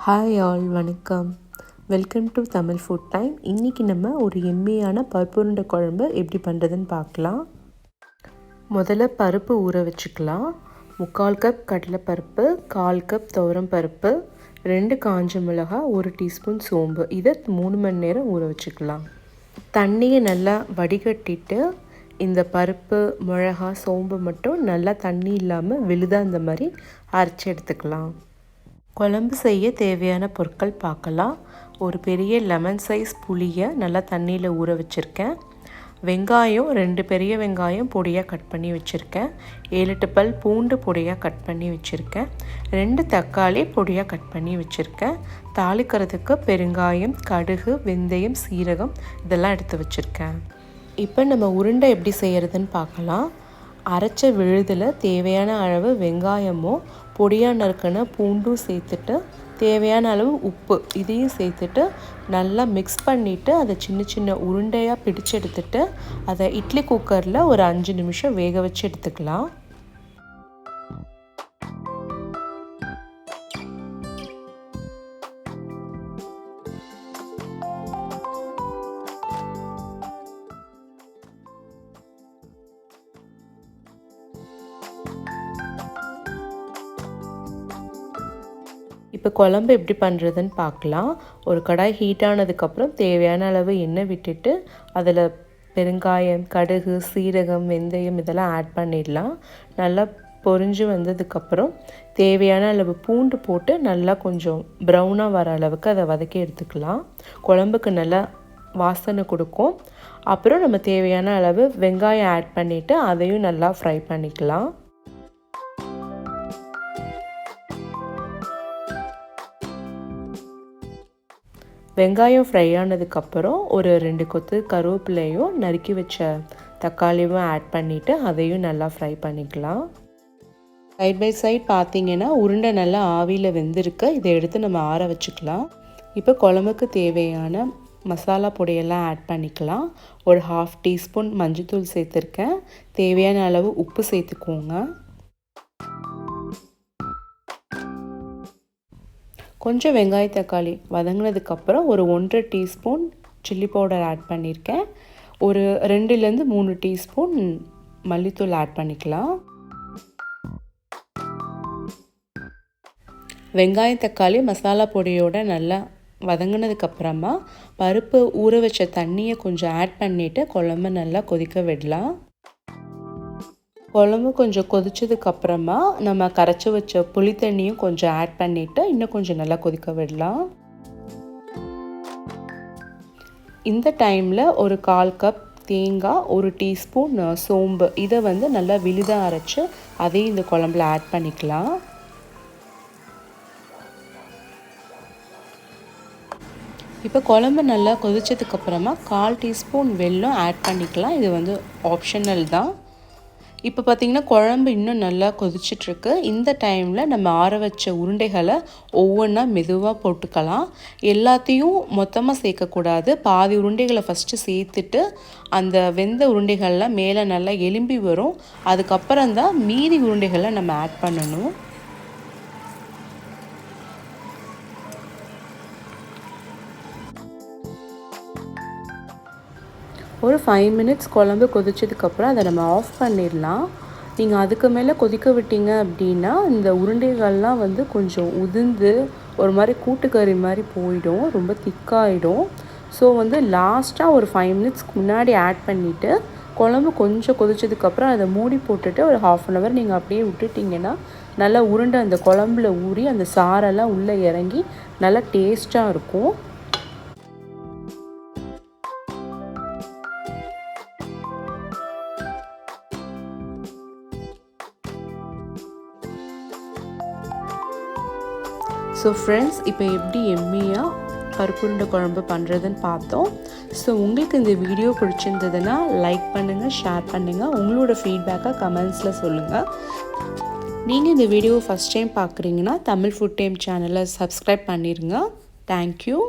Hi all, வணக்கம். Welcome to Tamil food time. இன்றைக்கி நம்ம ஒரு எம்மியான பருப்பு உருண்டை குழம்பு எப்படி பண்ணுறதுன்னு பார்க்கலாம். முதல்ல பருப்பு ஊற வச்சுக்கலாம். 3/4 கப் கடலைப்பருப்பு, 1/4 கப் துவரம் பருப்பு, 2 காஞ்ச மிளகாய், 1 டீஸ்பூன் சோம்பு. இதை 3 மணி நேரம் ஊற வச்சுக்கலாம். தண்ணியை நல்லா வடிகட்டிட்டு இந்த பருப்பு, மிளகாய், சோம்பு மட்டும் நல்லா தண்ணி இல்லாமல் விழுதாக இந்த மாதிரி அரைச்சி எடுத்துக்கலாம். குழம்பு செய்ய தேவையான பொருட்கள் பார்க்கலாம். ஒரு பெரிய லெமன் சைஸ் புளியை நல்லா தண்ணியில் ஊற வச்சுருக்கேன். வெங்காயம் 2 பெரிய வெங்காயம் பொடியாக கட் பண்ணி வச்சுருக்கேன். 7-8 பல் பூண்டு பொடியாக கட் பண்ணி வச்சுருக்கேன். 2 தக்காளி பொடியாக கட் பண்ணி வச்சுருக்கேன். தாளிக்கிறதுக்கு பெருங்காயம், கடுகு, வெந்தயம், சீரகம் இதெல்லாம் எடுத்து வச்சுருக்கேன். இப்போ நம்ம உருண்டை எப்படி செய்கிறதுன்னு பார்க்கலாம். அரைச்ச விழுதில் தேவையான அளவு வெங்காயமும் பொடியாக நறுக்கின பூண்டும் சேர்த்துட்டு தேவையான அளவு உப்பு இதையும் சேர்த்துட்டு நல்லா மிக்ஸ் பண்ணிவிட்டு அதை சின்ன சின்ன உருண்டையாக பிடிச்சு எடுத்துட்டு அதை இட்லி குக்கரில் ஒரு 5 நிமிஷம் வேக வச்சு எடுத்துக்கலாம். இப்போ குழம்பு எப்படி பண்ணுறதுன்னு பார்க்கலாம். ஒரு கடாய் ஹீட் ஆனதுக்கப்புறம் தேவையான அளவு எண்ணெய் விட்டுட்டு அதில் பெருங்காயம், கடுகு, சீரகம், வெந்தயம் இதெல்லாம் ஆட் பண்ணிடலாம். நல்லா பொரிஞ்சு வந்ததுக்கப்புறம் தேவையான அளவு பூண்டு போட்டு நல்லா கொஞ்சம் ப்ரௌனாக வர அளவுக்கு அதை வதக்கி எடுத்துக்கலாம். குழம்புக்கு நல்லா வாசனை கொடுக்கும். அப்புறம் நம்ம தேவையான அளவு வெங்காயம் ஆட் பண்ணிவிட்டு அதையும் நல்லா ஃப்ரை பண்ணிக்கலாம். வெங்காயம் ஃப்ரை ஆனதுக்கப்புறம் ஒரு 2 கொத்து கருவேப்பிலையும் நறுக்கி வச்ச தக்காளியும் ஆட் பண்ணிவிட்டு அதையும் நல்லா ஃப்ரை பண்ணிக்கலாம். சைட் பை சைட் பார்த்திங்கன்னா உருண்டை நல்லா ஆவியில் வெந்திருக்கு. இதை எடுத்து நம்ம ஆற வச்சுக்கலாம். இப்போ குழம்புக்கு தேவையான மசாலா பொடியெல்லாம் ஆட் பண்ணிக்கலாம். ஒரு 1/2 டீஸ்பூன் மஞ்சள்தூள் சேர்த்துருக்கேன். தேவையான அளவு உப்பு சேர்த்துக்கோங்க. கொஞ்சம் வெங்காய தக்காளி வதங்கினதுக்கப்புறம் ஒரு 1.5 டீஸ்பூன் சில்லி பவுடர் ஆட் பண்ணியிருக்கேன். ஒரு 2லேருந்து 3 டீஸ்பூன் மல்லித்தூள் ஆட் பண்ணிக்கலாம். வெங்காய தக்காளி மசாலா பொடியோடு நல்லா வதங்கினதுக்கப்புறமா பருப்பு ஊற வச்ச தண்ணியை கொஞ்சம் ஆட் பண்ணிவிட்டு குழம்பு நல்லா கொதிக்க விடலாம். குழம்பு கொஞ்சம் கொதிச்சதுக்கப்புறமா நம்ம கரைச்சி வச்ச புளி தண்ணியும் கொஞ்சம் ஆட் பண்ணிவிட்டு இன்னும் கொஞ்சம் நல்லா கொதிக்க விடலாம். இந்த டைமில் ஒரு 1/4 கப் தேங்காய், 1 டீஸ்பூன் சோம்பு இதை நல்லா விழுதாக அரைச்சி அதையும் இந்த குழம்புல ஆட் பண்ணிக்கலாம். இப்போ குழம்பு நல்லா கொதிச்சதுக்கப்புறமா 1/4 டீஸ்பூன் வெல்லம் ஆட் பண்ணிக்கலாம். இது ஆப்ஷனல் தான். இப்போ பார்த்திங்கன்னா குழம்பு இன்னும் நல்லா கொதிச்சிட்ருக்கு. இந்த டைமில் நம்ம ஆற வச்ச உருண்டைகளை ஒவ்வொன்றா மெதுவாக போட்டுக்கலாம். எல்லாத்தையும் மொத்தமாக சேர்க்கக்கூடாது. பாதி உருண்டைகளை ஃபஸ்ட்டு சேர்த்துட்டு அந்த வெந்த உருண்டைகள்லாம் மேலே நல்லா எலும்பி வரும். அதுக்கப்புறம் தான் மீதி உருண்டைகளை நம்ம ஆட் பண்ணணும். ஒரு 5 மினிட்ஸ் குழம்பு கொதிச்சதுக்கப்புறம் அதை நம்ம ஆஃப் பண்ணிடலாம். நீங்கள் அதுக்கு மேலே கொதிக்க விட்டீங்க அப்படின்னா இந்த உருண்டைகள்லாம் கொஞ்சம் உதிர்ந்து ஒரு மாதிரி கூட்டுக்கறி மாதிரி போயிடும், ரொம்ப திக்காகிடும். ஸோ லாஸ்ட்டாக ஒரு 5 மினிட்ஸ்க்கு முன்னாடி ஆட் பண்ணிவிட்டு குழம்பு கொஞ்சம் கொதிச்சதுக்கப்புறம் அதை மூடி போட்டுட்டு ஒரு 1/2 hour நீங்கள் அப்படியே விட்டுட்டிங்கன்னா நல்லா உருண்டை அந்த குழம்புல ஊறி அந்த சாரெல்லாம் உள்ளே இறங்கி நல்லா டேஸ்ட்டாக இருக்கும். ஸோ ஃப்ரெண்ட்ஸ், இப்போ எப்படி எம்மியாக பருப்பு உருண்டை குழம்பு பண்ணுறதுன்னு பார்த்தோம். ஸோ உங்களுக்கு இந்த வீடியோ பிடிச்சிருந்ததுன்னா லைக் பண்ணுங்கள், ஷேர் பண்ணுங்கள், உங்களோட ஃபீட்பேக்கை கமெண்ட்ஸில் சொல்லுங்கள். நீங்கள் இந்த வீடியோ ஃபஸ்ட் டைம் பார்க்குறீங்கன்னா தமிழ் ஃபுட் டைம் சேனலை சப்ஸ்கிரைப் பண்ணிடுங்க. தேங்க்யூ.